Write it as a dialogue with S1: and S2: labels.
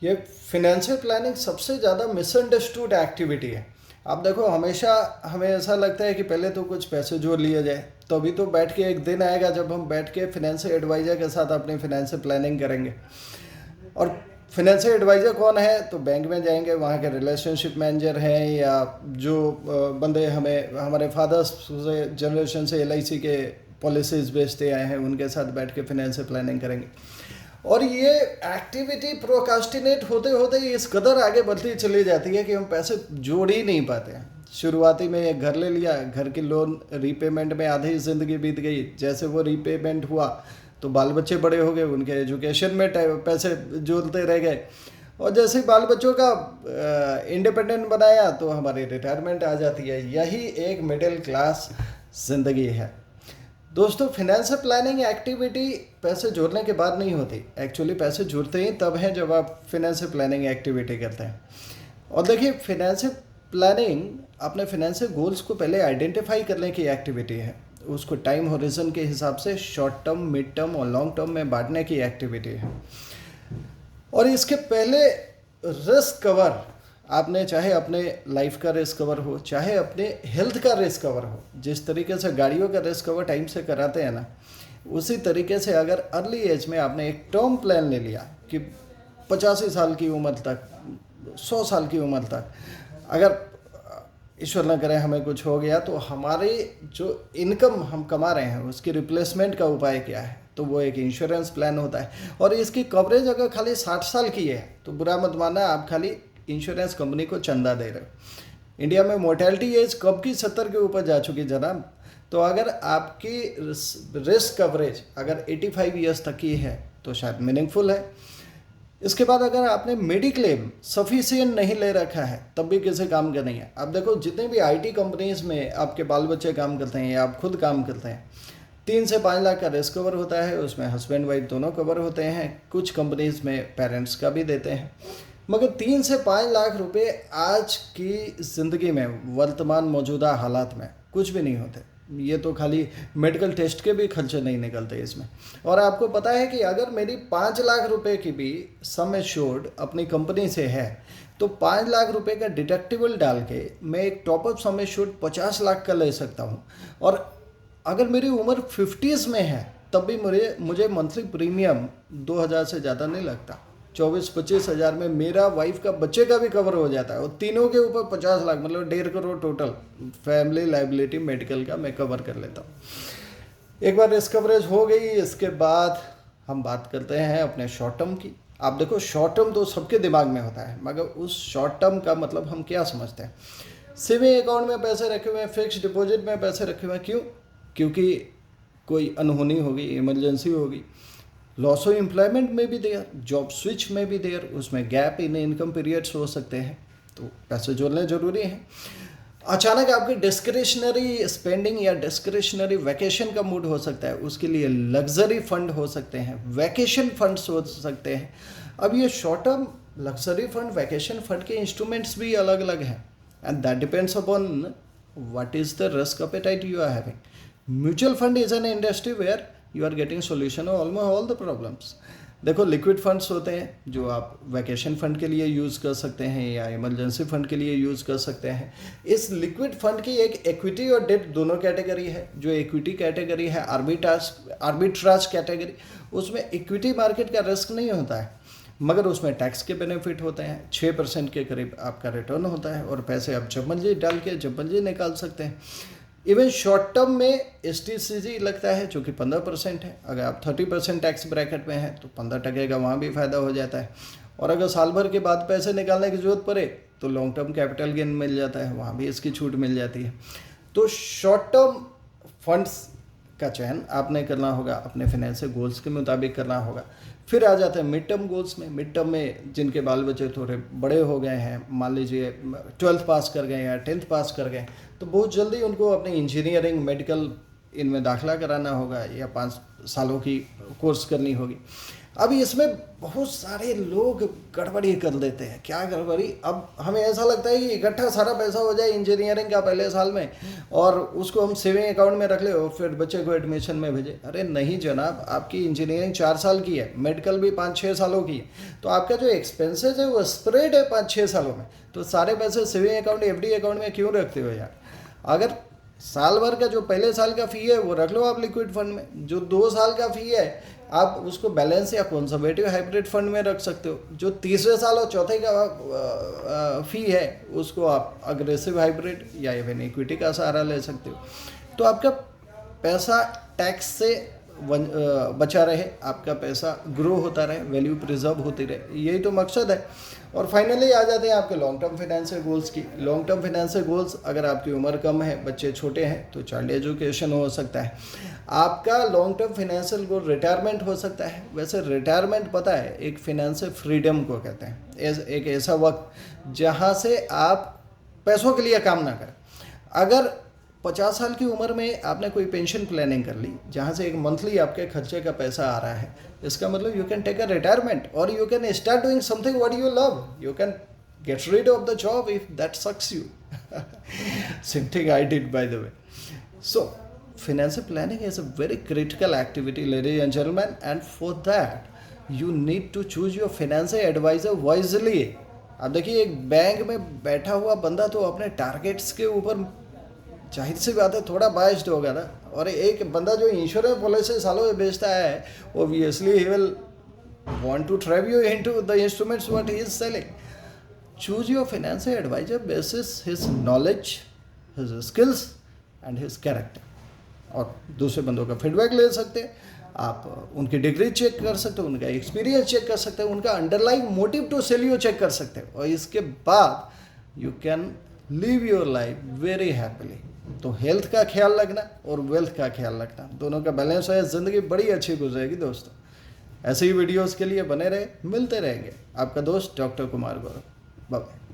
S1: ये financial planning सबसे ज़्यादा मिसअंडरस्टूड एक्टिविटी है। आप देखो, हमेशा हमें ऐसा लगता है कि पहले तो कुछ पैसे जोड़ लिए जाए, तो अभी तो बैठ के एक दिन आएगा जब हम बैठ के फाइनेंशियल एडवाइज़र के साथ अपनी फाइनेंशियल प्लानिंग करेंगे। और फाइनेंशियल एडवाइज़र कौन है? तो बैंक में जाएंगे, वहाँ के रिलेशनशिप मैनेजर हैं, या जो बंदे हमें हमारे फादर्स से जनरेशन से LIC के पॉलिसीज़ बेचते आए हैं, उनके साथ बैठ के फाइनेंशियल प्लानिंग करेंगे। और ये एक्टिविटी प्रोकास्टिनेट होते होते इस कदर आगे बढ़ती चली जाती है कि हम पैसे जोड़ ही नहीं पाते हैं। शुरुआती में एक घर ले लिया, घर की लोन रीपेमेंट में आधी ज़िंदगी बीत गई। जैसे वो रीपेमेंट हुआ तो बाल बच्चे बड़े हो गए, उनके एजुकेशन में पैसे जोड़ते रह गए, और जैसे ही बाल बच्चों का इंडिपेंडेंट बनाया तो हमारी रिटायरमेंट आ जाती है। यही एक मिडिल क्लास ज़िंदगी है। दोस्तों, फिनेंशियल प्लानिंग एक्टिविटी पैसे जोड़ने के बाद नहीं होती। एक्चुअली पैसे जुड़ते ही तब हैं जब आप फिनेंशियल प्लानिंग एक्टिविटी करते हैं। और देखिए, फिनेंशियल प्लानिंग अपने फिनेंशियल गोल्स को पहले आइडेंटिफाई करने की एक्टिविटी है। उसको टाइम होरिजन के हिसाब से शॉर्ट टर्म, मिड टर्म और लॉन्ग टर्म में बांटने की एक्टिविटी है। और इसके पहले रिस्क कवर, आपने चाहे अपने लाइफ का रिस्क कवर हो, चाहे अपने हेल्थ का रिस्क कवर हो, जिस तरीके से गाड़ियों का रिस्क कवर टाइम से कराते हैं ना, उसी तरीके से अगर अर्ली एज में आपने एक टर्म प्लान ले लिया कि 85 साल की उम्र तक, 100 साल की उम्र तक, अगर ईश्वर न करे हमें कुछ हो गया, तो हमारी जो इनकम हम कमा रहे हैं उसकी रिप्लेसमेंट का उपाय क्या है? तो वो एक इंश्योरेंस प्लान होता है। और इसकी कवरेज अगर खाली 60 साल की है तो बुरा मत मानना, आप खाली इंश्योरेंस कंपनी को चंदा दे रहे हो। इंडिया में मोर्टेलिटी एज कब की 70 के ऊपर जा चुकी जनाब। तो अगर आपकी रिस्क कवरेज अगर 85 ईयर्स तक की है तो शायद मीनिंगफुल है। इसके बाद अगर आपने मेडिक्लेम सफिशिएंट नहीं ले रखा है तब भी किसी काम का नहीं है। आप देखो, जितने भी IT कंपनीज में आपके बाल बच्चे काम करते हैं या आप खुद काम करते हैं, 3 से 5 लाख का रिस्क कवर होता है। उसमें हस्बैंड वाइफ दोनों कवर होते हैं। कुछ कंपनीज में पेरेंट्स का भी देते हैं। मगर 3 से 5 लाख रुपए आज की ज़िंदगी में, वर्तमान मौजूदा हालात में कुछ भी नहीं होते। ये तो खाली मेडिकल टेस्ट के भी खर्चे नहीं निकलते इसमें। और आपको पता है कि अगर मेरी 5 लाख रुपए की भी सम एश्योर्ड अपनी कंपनी से है तो 5 लाख रुपए का डिडक्टिबल डाल के मैं एक टॉपअप सम एश्योर्ड 50 लाख का ले सकता हूँ। और अगर मेरी उम्र 50s में है तब भी मुझे मंथली प्रीमियम 2000 से ज़्यादा नहीं लगता। 24-25 हज़ार में मेरा वाइफ का बच्चे का भी कवर हो जाता है, और तीनों के ऊपर 50 लाख, मतलब 1.5 crore total family liability medical का मैं कवर कर लेता हूँ। एक बार रिस्क कवरेज हो गई, इसके बाद हम बात करते हैं अपने शॉर्ट टर्म की। आप देखो, शॉर्ट टर्म तो सबके दिमाग में होता है, मगर उस शॉर्ट टर्म का मतलब हम क्या समझते हैं? सेविंग अकाउंट में पैसे रखे हुए हैं, फिक्स डिपॉजिट में पैसे रखे हुए हैं। क्यों? क्योंकि कोई अनहोनी होगी, इमरजेंसी होगी, लॉस ऑफ एम्प्लॉयमेंट में भी देयर, जॉब स्विच में भी देयर, उसमें गैप इन इनकम पीरियड्स हो सकते हैं, तो पैसे जोड़ने ज़रूरी हैं। अचानक आपकी डिस्क्रिशनरी स्पेंडिंग या डिस्क्रिशनरी वैकेशन का मूड हो सकता है, उसके लिए लग्जरी फंड हो सकते हैं, वैकेशन फंड्स हो सकते हैं। अब ये short term luxury fund, vacation fund के इंस्ट्रूमेंट्स भी अलग अलग हैं, and that depends upon what is the risk appetite you are having. Mutual fund is an industry where you are getting solution of almost all the problems. देखो, liquid funds होते हैं जो आप वैकेशन फंड के लिए use कर सकते हैं या इमरजेंसी फंड के लिए यूज़ कर सकते हैं। इस लिक्विड फंड की एक इक्विटी और डेट दोनों कैटेगरी है। जो इक्विटी कैटेगरी है, आर्बिट्राज कैटेगरी, उसमें इक्विटी मार्केट का रिस्क नहीं होता है, मगर उसमें टैक्स के बेनिफिट होते हैं। 6% के करीब आपका रिटर्न होता है, और पैसे आप जब मर्जी डाल के जब मर्जी निकाल सकते हैं। इवन शॉर्ट टर्म में STCG लगता है जो कि 15% है। अगर आप 30% टैक्स ब्रैकेट में हैं तो 15% का वहाँ भी फ़ायदा हो जाता है। और अगर साल भर के बाद पैसे निकालने की ज़रूरत पड़े तो लॉन्ग टर्म कैपिटल गेन मिल जाता है, वहाँ भी इसकी छूट मिल जाती है। तो शॉर्ट टर्म फंड्स का चयन आपने करना होगा, अपने फाइनेंशियल गोल्स के मुताबिक करना होगा। फिर आ जाते हैं मिड टर्म गोल्स में। मिड टर्म में जिनके बाल बच्चे थोड़े बड़े हो गए हैं, मान लीजिए 12th पास कर गए या 10th पास कर गए, तो बहुत जल्दी उनको अपनी इंजीनियरिंग, मेडिकल इनमें दाखिला कराना होगा या 5 सालों की कोर्स करनी होगी। अब इसमें बहुत सारे लोग गड़बड़ी कर देते हैं। क्या गड़बड़ी? अब हमें ऐसा लगता है कि इकट्ठा सारा पैसा हो जाए इंजीनियरिंग का पहले साल में और उसको हम सेविंग अकाउंट में रख ले और फिर बच्चे को एडमिशन में भेजें। अरे नहीं जनाब, आपकी इंजीनियरिंग 4 साल की है, मेडिकल भी 5-6 सालों की है, तो आपका जो एक्सपेंसेस है वो स्प्रेड है 5-6 सालों में। तो सारे पैसे सेविंग अकाउंट, एफडी अकाउंट में क्यों रखते हो यार? अगर साल भर का जो पहले साल का फ़ी है वो रख लो आप लिक्विड फंड में, जो 2 साल का फ़ी है आप उसको बैलेंस या कंजर्वेटिव हाइब्रिड फंड में रख सकते हो, जो तीसरे साल और चौथे का फ़ी है उसको आप अग्रेसिव हाइब्रिड या इवन इक्विटी का सहारा ले सकते हो। तो आपका पैसा टैक्स से बचा रहे, आपका पैसा ग्रो होता रहे, वैल्यू प्रिजर्व होती रहे, यही तो मकसद है। और फाइनली आ जाते हैं आपके लॉन्ग टर्म फाइनेंशियल गोल्स की। लॉन्ग टर्म फाइनेंशियल गोल्स, अगर आपकी उम्र कम है, बच्चे छोटे हैं, तो चाइल्ड एजुकेशन हो सकता है। आपका long term financial goal retirement हो सकता है। वैसे रिटायरमेंट पता है एक फाइनेंशियल फ्रीडम को कहते हैं, एक ऐसा वक्त जहाँ से आप पैसों के लिए काम ना करें। अगर 50 साल की उम्र में आपने कोई पेंशन प्लानिंग कर ली जहाँ से एक मंथली आपके खर्चे का पैसा आ रहा है, इसका मतलब you can take a retirement और you can start doing something what you love. You can get rid of the job if that sucks you. Same thing I did, by the way. So financial planning is a very critical activity, ladies and gentlemen, and for that you need to choose your financial advisor wisely. अब देखिए, एक bank में बैठा हुआ बंदा तो अपने targets के ऊपर जाहिर सी बात है थोड़ा बाइस्ड होगा ना, और एक बंदा जो इंश्योरेंस पॉलिसी सालों में बेचता है, obviously he will want to trap you into the instruments what he is selling. Choose your financial advisor basis his knowledge, his skills and his character. और दूसरे बंदों का फीडबैक ले सकते हैं आप, उनकी डिग्री चेक कर सकते हो, उनका एक्सपीरियंस चेक कर सकते हैं, उनका underlying motive to sell you check कर सकते हो, और इसके बाद you can live your life very happily. तो हेल्थ का ख्याल रखना और वेल्थ का ख्याल रखना, दोनों का बैलेंस है, ज़िंदगी बड़ी अच्छी गुजरेगी दोस्तों। ऐसे ही वीडियोस के लिए बने रहे, मिलते रहेंगे। आपका दोस्त डॉक्टर कुमार गौरव। बाय।